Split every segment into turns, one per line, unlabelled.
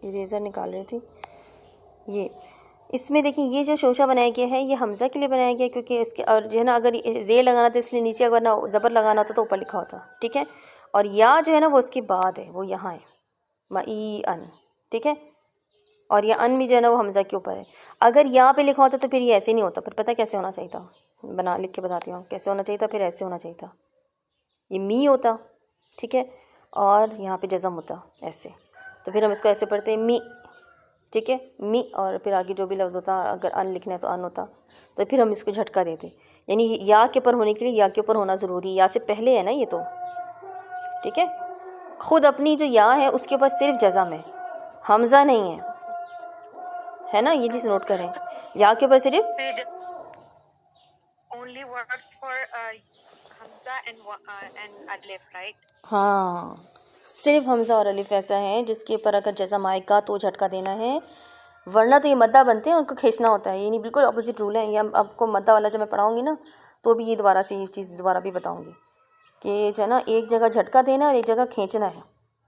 Eraser निकाल रही थी। ये इसमें देखिए ये जो शोशा बनाया गया है ये हमज़ा के लिए बनाया गया, क्योंकि इसके और जो है ना अगर ज़ेर लगाना था इसलिए नीचे अगर ना ज़बर लगाना होता तो ऊपर लिखा होता, ठीक है। और या जो है ना वो उसके बाद है, वो यहाँ है मई अन, ठीक है। और या अन भी जो है ना वो हमज़ा के ऊपर है। अगर यहाँ पे लिखा होता तो फिर ये ऐसे नहीं होता, फिर पता कैसे होना चाहिए था, बना लिख के बताती हूँ कैसे होना चाहिए था। फिर ऐसे होना चाहिए था, ये मी होता, ठीक है, और यहाँ पे जज़म होता ऐसे, तो फिर हम इसको ऐसे पढ़ते हैं मी, ठीक है, मी, और फिर आगे जो भी लफ्ज़ होता अगर अन लिखना है तो अन होता, तो फिर हम इसको झटका देते। यानी या के ऊपर होने के लिए या के ऊपर होना ज़रूरी, या से पहले है ना ये, तो ठीक है। ख़ुद अपनी जो या है उसके ऊपर सिर्फ जज़म है, हमज़ा नहीं है ना, ये चीज़ नोट करें। या के ऊपर सिर्फ
only works for hamza and alif, right?
हाँ, सिर्फ हमज़ा और अलिफ ऐसा है जिसके ऊपर अगर जज़म आएगा तो झटका देना है, वरना तो ये मद्दा बनते हैं, उनको खींचना होता है। ये नहीं, बिल्कुल अपोजिट रूल है। ये आपको मद्दा वाला जब मैं पढ़ाऊँगी ना तो भी ये दोबारा से ये चीज़ दोबारा भी बताऊँगी कि जो है ना एक जगह झटका देना और एक जगह खींचना है।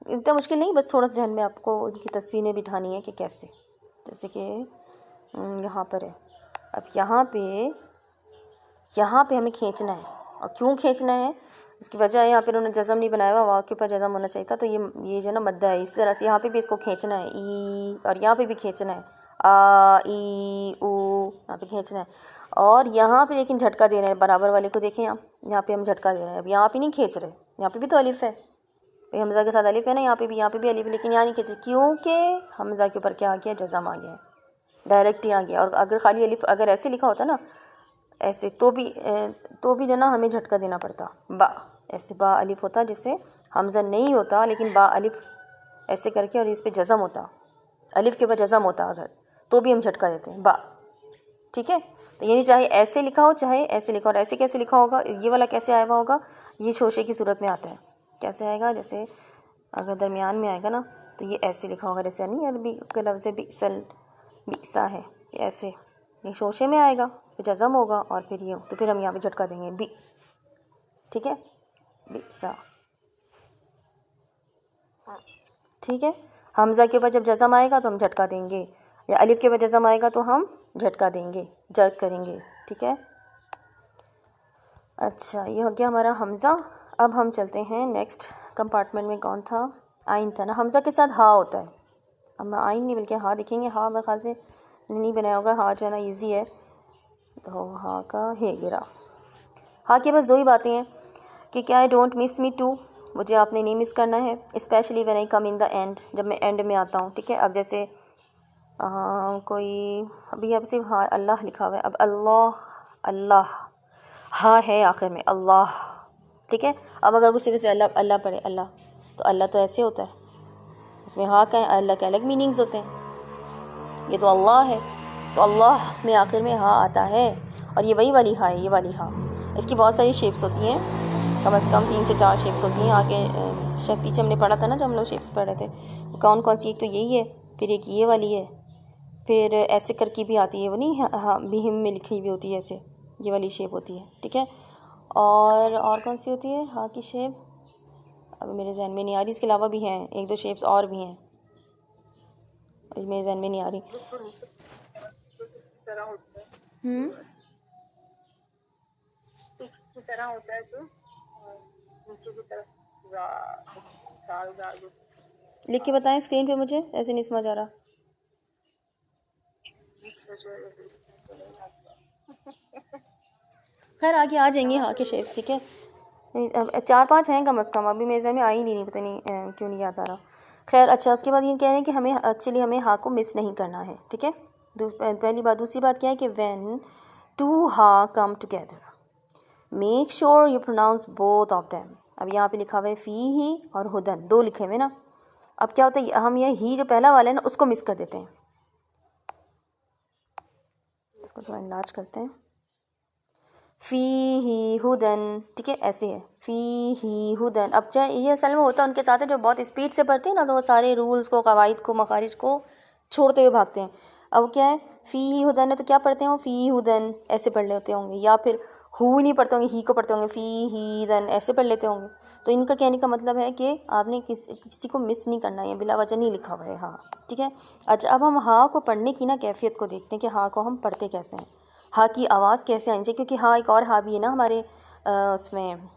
इतना मुश्किल नहीं, बस थोड़ा सा ध्यान में आपको उनकी तस्वीरें बिठानी है कि कैसे, जैसे कि यहाँ पर है। अब यहाँ पे हमें खींचना है, और क्यों खींचना है इसकी वजह है, यहाँ पे उन्होंने जज़म नहीं बनाया हुआ, वाव के ऊपर जज़म होना चाहिए था, तो ये जो है ना मद्दा है, इस तरह से यहाँ पे भी इसको खींचना है ई, और यहाँ पे भी खींचना है आ ई ऊ, यहाँ पे खींचना है। और यहाँ पे लेकिन झटका दे रहे हैं, बराबर वाले को देखें आप, यहाँ पे हम झटका दे रहे हैं। अब यहाँ पे नहीं खींच रहे, यहाँ पे भी तो अलिफ है, भाई हमज़ा के साथ अलिफ है ना, यहाँ पे भी अलिफ है, लेकिन यहाँ नहीं खींच रहे क्योंकि हमज़ा के ऊपर क्या आ गया, जज़म आ गया, डायरेक्ट ही आ गया। और अगर खाली अलिफ अगर ऐसे लिखा होता ना ऐसे, तो भी जो ना हमें झटका देना पड़ता, बा ऐसे बा अलिफ होता, जिससे हमज़ा नहीं होता, लेकिन बा अलिफ ऐसे करके और इस पे जज़म होता, अलिफ के ऊपर जज़म होता अगर, तो भी हम झटका देते हैं बा, ठीक है। तो यानी चाहे ऐसे लिखा हो चाहे ऐसे लिखा हो। और ऐसे कैसे लिखा होगा, ये वाला कैसे आया हुआ होगा, ये शोशे की सूरत में आता है। कैसे आएगा, जैसे अगर दरमियान में आएगा ना तो ये ऐसे लिखा होगा, जैसे नहीं अरबी के लफ्ज़ बिसा है, ऐसे ये शोशे में आएगा, इस पर जज़म होगा और फिर ये, तो फिर हम यहाँ पे झटका देंगे बी, ठीक है, बिसा, ठीक है। हमज़ा के ऊपर जब जज़म आएगा तो हम झटका देंगे, या अलिफ के ऊपर जज़म आएगा तो हम झटका देंगे, जर्क करेंगे, ठीक है। अच्छा, ये हो गया हमारा हमज़ा। अब हम चलते हैं नेक्स्ट कंपार्टमेंट में, कौन था, आइन था ना। हमज़ा के साथ हा होता है, अब मैं आइन नहीं बल्कि हा देखेंगे। हा मेरे ख्याल से नहीं बनाया होगा, हा जो है ना ईजी है, तो हा का हे गिरा। हा के बस दो ही बातें हैं कि क्या है, डोंट मिस मी टू, मुझे आपने नहीं मिस करना है, specially when I come in the end, जब मैं एंड में आता हूँ, ठीक है। अब जैसे कोई अभी अब सिर्फ हाँ अल्लाह लिखा हुआ है, अब अल्लाह हाँ है आखिर में अल्लाह, ठीक है। अब अगर वो सिर्फ से अल्लाह अल्लाह पढ़े अल्लाह, तो अल्लाह तो ऐसे होता है, इसमें हाँ का अल्लाह के अलग मीनिंग्स होते हैं। ये तो अल्लाह है, तो अल्लाह में आखिर में हाँ आता है, और ये वही वाली हाँ है, ये वाली हाँ। इसकी बहुत सारी शेप्स होती हैं, कम से कम 3 से 4 शेप्स होती हैं। आगे शायद पीछे हमने पढ़ा था ना जब हम लोग शेप्स पढ़ रहे थे, कौन कौन सी, एक तो यही है, फिर एक ये वाली है, फिर ऐसे करके भी आती है, वो नहीं हाँ बिहिम में लिखी हुई होती है, ऐसे ये वाली शेप होती है, ठीक है। और कौन सी होती है हाँ की शेप, अब मेरे जहन में नहीं आ रही, इसके अलावा भी हैं 1-2 शेप्स और भी हैं, मेरे जहन में नहीं आ रही।
तरह होता है जो नीचे की तरफ
लिख के बताएं स्क्रीन पे, मुझे ऐसे नहीं समझ आ रहा। खैर आगे आ जाएंगे हाँ के शेप्स, ठीक है। 4-5 हैं कम से कम, अभी मेरे जहन में आई नहीं, पता नहीं क्यों नहीं याद आ रहा। खैर अच्छा, उसके बाद ये कह रहे हैं कि हमें एक्चुअली हमें हाँ को मिस नहीं करना है, ठीक है। पहली बात। दूसरी बात क्या है कि व्हेन टू हाँ come together make sure you pronounce both of them. अब यहाँ पे लिखा हुआ है फ़ी ही और हुदन, 2 लिखे हुए ना। अब क्या होता है, हम ये ही जो पहला वाला है ना उसको मिस कर देते हैं, इसको थोड़ा इलाज करते हैं, फ़ी ही हुदन, ठीक है, ऐसे है फ़ी ही हुदन। अब चाहे ये असल में होता है उनके साथ है जो बहुत स्पीड से पढ़ते हैं ना, तो वो सारे रूल्स को, कवायद को, मखारिज को छोड़ते हुए भागते हैं। अब क्या है, फ़ी ही हुदन है तो क्या पढ़ते हैं वो, फ़ी हुदन ऐसे पढ़ लेते होंगे, या फिर हु नहीं पढ़ते होंगे, ही को पढ़ते होंगे, फ़ी ही देन ऐसे पढ़ लेते होंगे। तो इनका कहने का मतलब है कि आपने किसी को मिस नहीं करना है, बिला वजह नहीं लिखा हुआ है हाँ, ठीक है। अच्छा अब हम हाँ को पढ़ने की ना कैफियत को देखते हैं कि हाँ को हम पढ़ते कैसे हैं, हाँ की आवाज़ कैसे आनी चाहिए, क्योंकि हाँ एक और हाँ भी है ना हमारे उसमें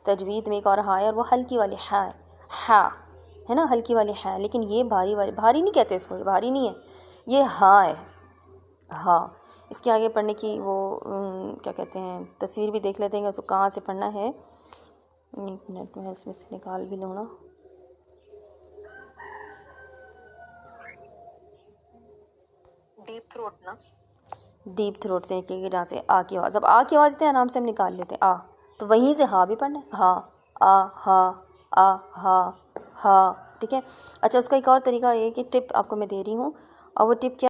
तजवीद में एक और हाँ है, और वो हल्की वाली हाँ है ना, हल्की वाली है। लेकिन ये भारी वाली, भारी नहीं कहते इसको, ये भारी नहीं है, ये हाँ है हाँ। इसके आगे पढ़ने की वो क्या कहते हैं तस्वीर भी देख लेते हैं कि उसको कहाँ से पढ़ना है। एक मिनट में इसमें से निकाल भी लूँ ना।
डीप थ्रोट ना,
डीप थ्रोट से निकलेगी जहाँ से आ की आवाज़। अब आ की आवाज़ इतने आराम से हम निकाल लेते हैं, आ तो वहीं से हाँ भी पढ़ना है, हाँ हाँ, ठीक है। अच्छा उसका एक और तरीका ये कि टिप आपको मैं दे रही हूँ, और वो टिप क्या